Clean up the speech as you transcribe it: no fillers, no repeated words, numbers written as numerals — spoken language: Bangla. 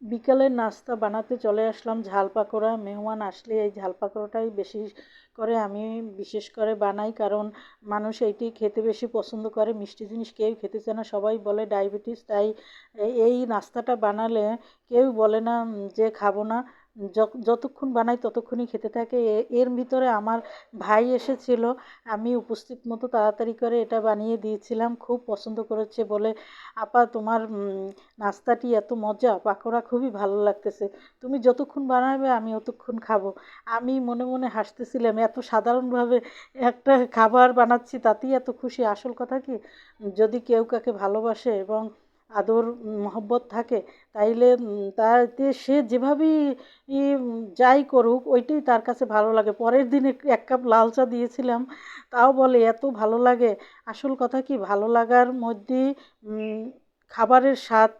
বিকালের নাস্তা বানাতে চলে আসলাম ঝাল পাকোড়া। মেহমান আসলে এই ঝাল পাকোড়াটাই বেশি করে আমি বিশেষ করে বানাই, কারণ মানুষ এইটি খেতে বেশি পছন্দ করে। মিষ্টি জিনিস কেউ খেতে চায় না, সবাই বলে ডায়াবেটিস। তাই এই নাস্তাটা বানালে কেউ বলে না যে খাবো না। যতক্ষণ বানাই ততক্ষণই খেতে থাকে। এর ভিতরে আমার ভাই এসেছিল, আমি উপস্থিত মতো তাড়াতাড়ি করে এটা বানিয়ে দিয়েছিলাম। খুব পছন্দ করেছে, বলে আপা তোমার নাস্তাটি এত মজা, পাকোড়া খুবই ভালো লাগতেছে, তুমি যতক্ষণ বানাবে আমি অতক্ষণ খাবো। আমি মনে মনে হাসতেছিলাম, এত সাধারণভাবে একটা খাবার বানাচ্ছি তাতেই এত খুশি। আসল কথা কি, যদি কেউ কাকে ভালোবাসে এবং আদর মহব্বত থাকে, তাইলে তাতে সে যেভাবেই যাই করুক ওইটাই তার কাছে ভালো লাগে। পরের দিনে এক কাপ লাল চা দিয়েছিলাম, তাও বলে এত ভালো লাগে। আসল কথা কি, ভালো লাগার মধ্যেই খাবারের স্বাদ